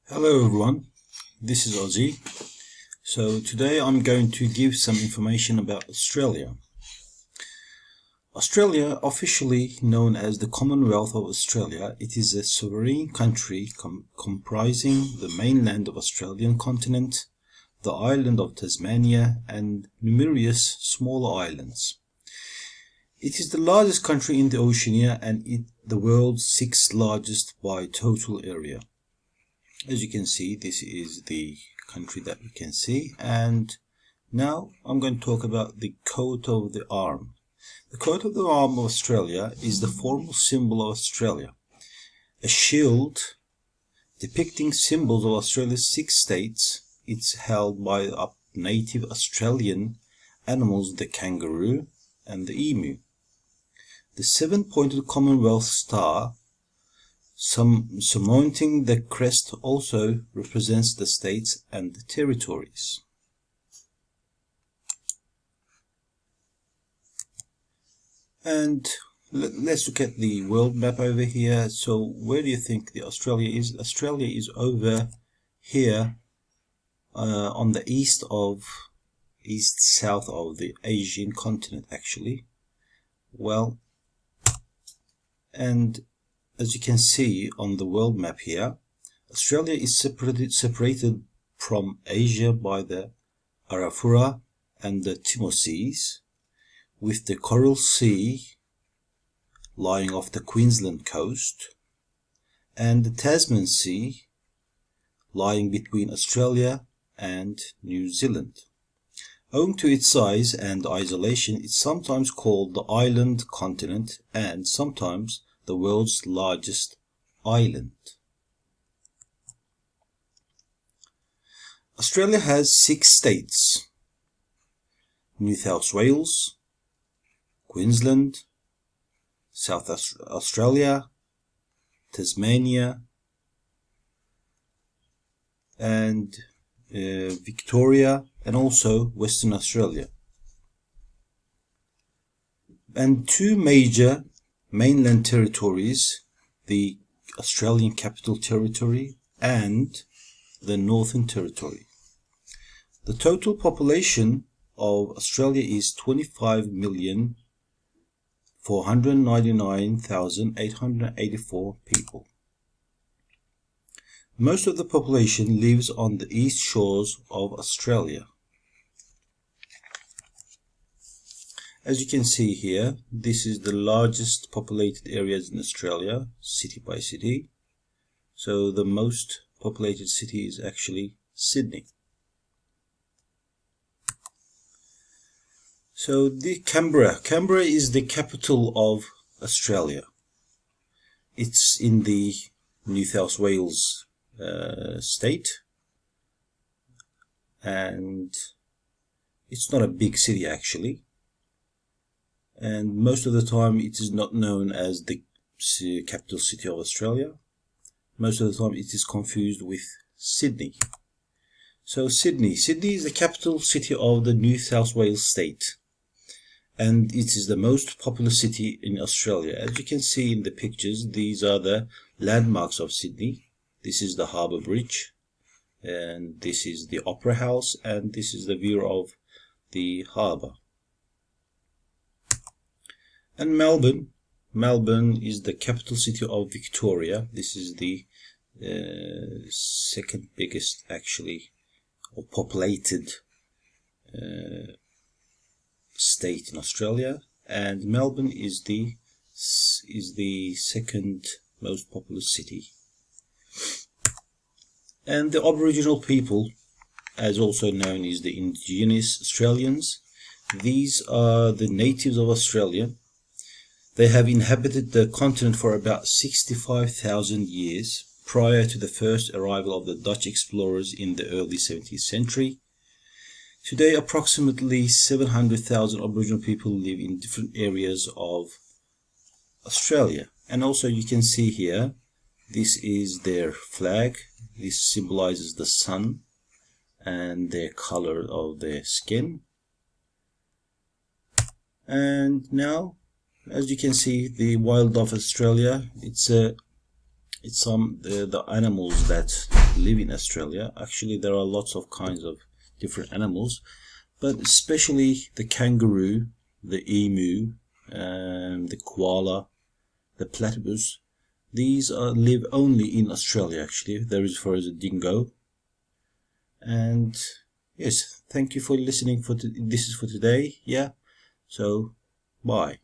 Hello everyone, this is Ozzy. So today I'm going to give some information about Australia. Australia, officially known as the Commonwealth of Australia, it is a sovereign country comprising the mainland of Australian continent, the island of Tasmania, and numerous smaller islands. It is the largest country in the Oceania and the world's sixth largest by total area. As you can see, this is the country that we can see, and now I'm going to talk about the coat of the arm. The coat of the arm of Australia is the formal symbol of Australia, a shield depicting symbols of Australia's 6 states. It's held by native Australian animals, the kangaroo and the emu. The 7-pointed Commonwealth star surmounting the crest also represents the states and the territories. And let's look at the world map over here. So where do you think Australia is? Australia is over here on the east-south of the Asian continent, actually. Well, and as you can see on the world map here, Australia is separated from Asia by the Arafura and the Timor Seas, with the Coral Sea lying off the Queensland coast, and the Tasman Sea lying between Australia and New Zealand. Owing to its size and isolation, it's sometimes called the island continent and sometimes the world's largest island. Australia has 6 states: New South Wales, Queensland, South Australia, Tasmania, and Victoria, and also Western Australia. And 2 major mainland territories, the Australian Capital Territory and the Northern Territory. The total population of Australia is 25,499,884 people. Most of the population lives on the east shores of Australia. As you can see here, this is the largest populated areas in Australia, city by city. So the most populated city is actually Sydney. So the Canberra is the capital of Australia. It's in the New South Wales state, and it's not a big city actually. And most of the time it is not known as the capital city of Australia. Most of the time it is confused with Sydney. So Sydney is the capital city of the New South Wales state, and it is the most populous city in Australia. As you can see in the pictures, these are the landmarks of Sydney. This is the Harbour Bridge, and this is the Opera House, and this is the view of the harbour. And Melbourne is the capital city of Victoria. This is the second biggest actually, or populated state in Australia, and Melbourne is the second most populous city. And the Aboriginal people, as also known as the Indigenous Australians, these are the natives of Australia. They have inhabited the continent for about 65,000 years prior to the first arrival of the Dutch explorers in the early 17th century. Today, approximately 700,000 Aboriginal people live in different areas of Australia. And also you can see here, this is their flag. This symbolizes the sun and their color of their skin. And now, as you can see, the wildlife of Australia, it's a it's the animals that live in Australia. Actually, there are lots of kinds of different animals, but especially the kangaroo, the emu, the koala, the platypus. These live only in Australia. Actually, there is for the dingo. And yes, thank you for listening. This is for today. Yeah. So, bye.